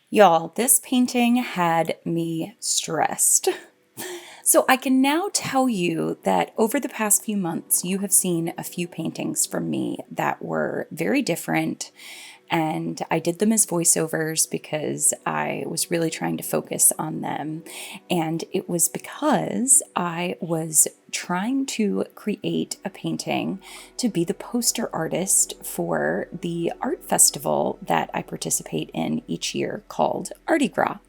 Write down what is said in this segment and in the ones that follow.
Y'all, this painting had me stressed. So I can now tell you that over the past few months, you have seen a few paintings from me that were very different. And I did them as voiceovers because I was really trying to focus on them. And it was because I was trying to create a painting to be the poster artist for the art festival that I participate in each year called Mardi Gras.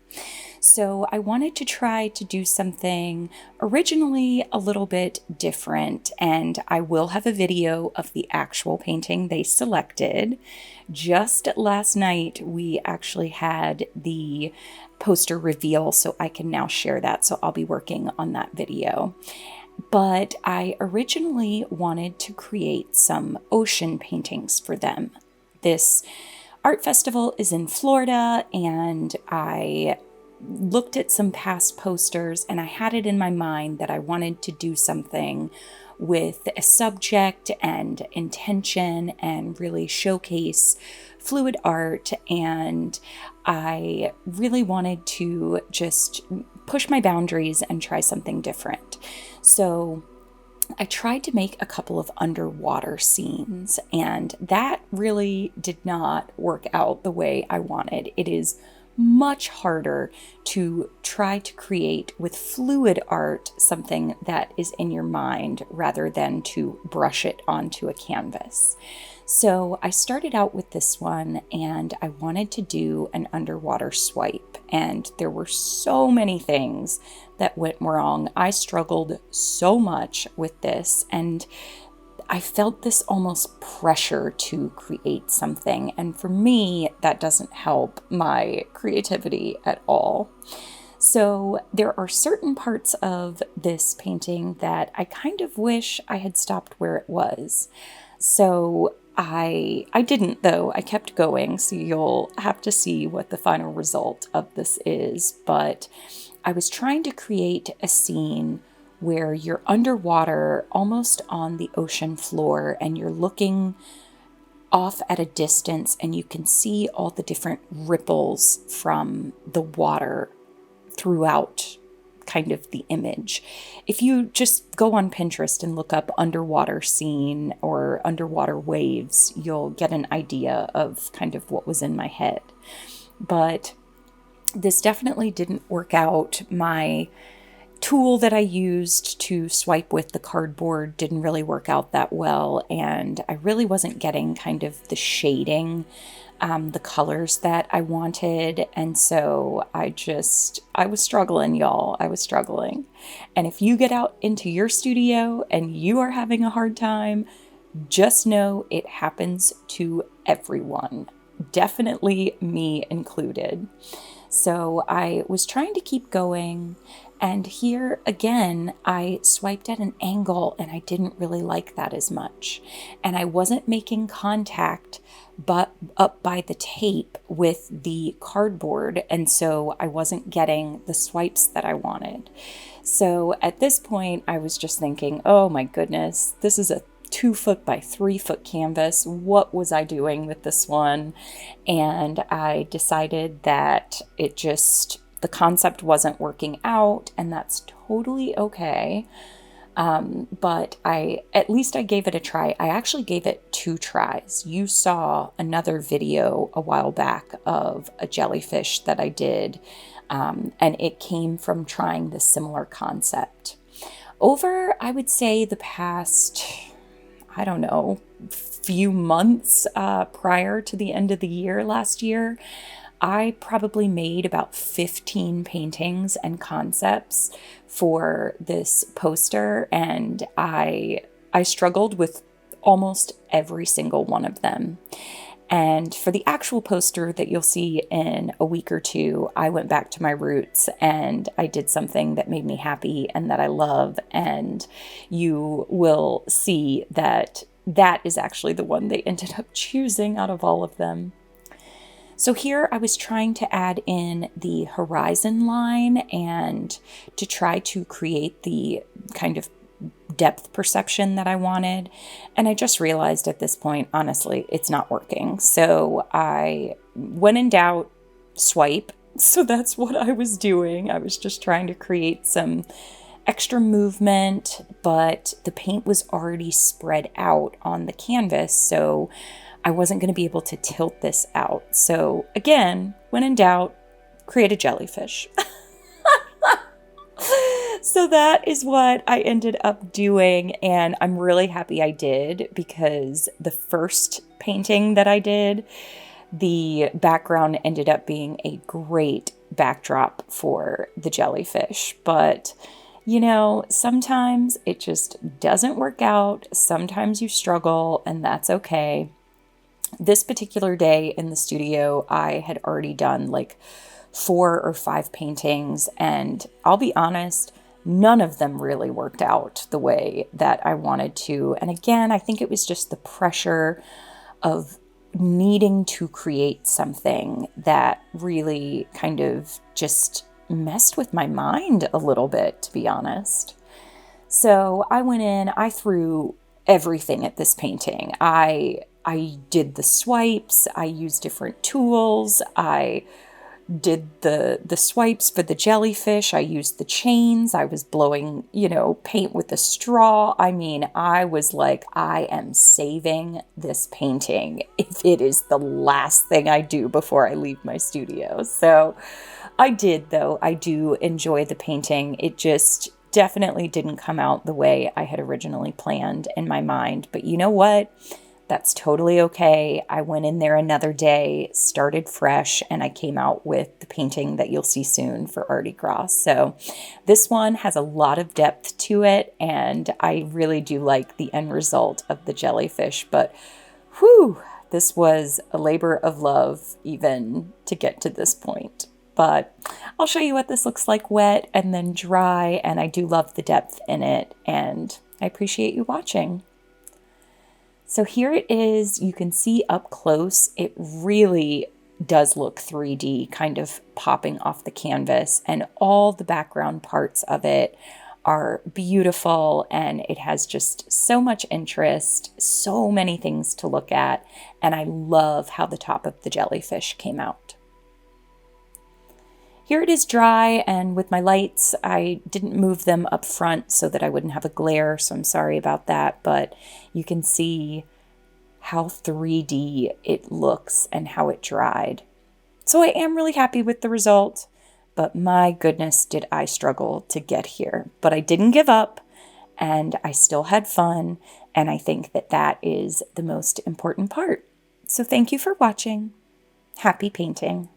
So I wanted to try to do something originally a little bit different, and I will have a video of the actual painting they selected. Just last night, we actually had the poster reveal, so I can now share that. So I'll be working on that video. But I originally wanted to create some ocean paintings for them. This art festival is in Florida, and I looked at some past posters and I had it in my mind that I wanted to do something with a subject and intention and really showcase fluid art. And I really wanted to just push my boundaries and try something different. So I tried to make a couple of underwater scenes, and that really did not work out the way I wanted. It is much harder to try to create with fluid art something that is in your mind rather than to brush it onto a canvas. So I started out with this one and I wanted to do an underwater swipe, and there were so many things that went wrong. I struggled so much with this, and I felt this almost pressure to create something. And for me, that doesn't help my creativity at all. So there are certain parts of this painting that I kind of wish I had stopped where it was. So I didn't, though. I kept going, so you'll have to see what the final result of this is. But I was trying to create a scene where you're underwater, almost on the ocean floor, and you're looking off at a distance and you can see all the different ripples from the water throughout kind of the image. If you just go on Pinterest and look up underwater scene or underwater waves, you'll get an idea of kind of what was in my head. But this definitely didn't work out. My tool that I used to swipe with, the cardboard, didn't really work out that well, and I really wasn't getting kind of the shading, the colors that I wanted. And so I was struggling, y'all. I was struggling. And if you get out into your studio and you are having a hard time, just know it happens to everyone, definitely me included. So I was trying to keep going, and here again, I swiped at an angle and I didn't really like that as much. And I wasn't making contact but up by the tape with the cardboard, and so I wasn't getting the swipes that I wanted. So at this point, I was just thinking, oh my goodness, this is a 2-foot by 3-foot canvas. What was I doing with this one? And I decided that the concept wasn't working out, and that's totally okay. But at least I gave it a try. I actually gave it 2 tries. You saw another video a while back of a jellyfish that I did, and it came from trying this similar concept. Over, I would say, the past, I don't know, few months prior to the end of the year last year, I probably made about 15 paintings and concepts for this poster, and I struggled with almost every single one of them. And for the actual poster that you'll see in a week or two, I went back to my roots and I did something that made me happy and that I love, and you will see that that is actually the one they ended up choosing out of all of them. So here I was trying to add in the horizon line and to try to create the kind of depth perception that I wanted. And I just realized at this point, honestly, it's not working. So when in doubt, swipe. So that's what I was doing. I was just trying to create some extra movement, but the paint was already spread out on the canvas, so I wasn't going to be able to tilt this out. So again, when in doubt, create a jellyfish. So that is what I ended up doing, and I'm really happy I did, because the first painting that I did, the background ended up being a great backdrop for the jellyfish. But you know, sometimes it just doesn't work out. Sometimes you struggle, and that's okay. This particular day in the studio, I had already done like 4 or 5 paintings, and I'll be honest, none of them really worked out the way that I wanted to. And again, I think it was just the pressure of needing to create something that really kind of just messed with my mind a little bit, to be honest. So I went in, I threw everything at this painting. I did the swipes, I used different tools, I did the swipes for the jellyfish, I used the chains, I was blowing, paint with a straw. I mean, I was like, I am saving this painting if it is the last thing I do before I leave my studio. So I did, though. I do enjoy the painting. It just definitely didn't come out the way I had originally planned in my mind. But you know what? That's totally okay. I went in there another day, started fresh, and I came out with the painting that you'll see soon for Artie Cross. So this one has a lot of depth to it, and I really do like the end result of the jellyfish. But whew, this was a labor of love even to get to this point. But I'll show you what this looks like wet and then dry, and I do love the depth in it, and I appreciate you watching. So here it is. You can see up close, it really does look 3D, kind of popping off the canvas, and all the background parts of it are beautiful, and it has just so much interest, so many things to look at, and I love how the top of the jellyfish came out. Here it is dry, and with my lights, I didn't move them up front so that I wouldn't have a glare, so I'm sorry about that, but you can see how 3D it looks and how it dried. So I am really happy with the result, but my goodness, did I struggle to get here. But I didn't give up, and I still had fun, and I think that that is the most important part. So thank you for watching. Happy painting.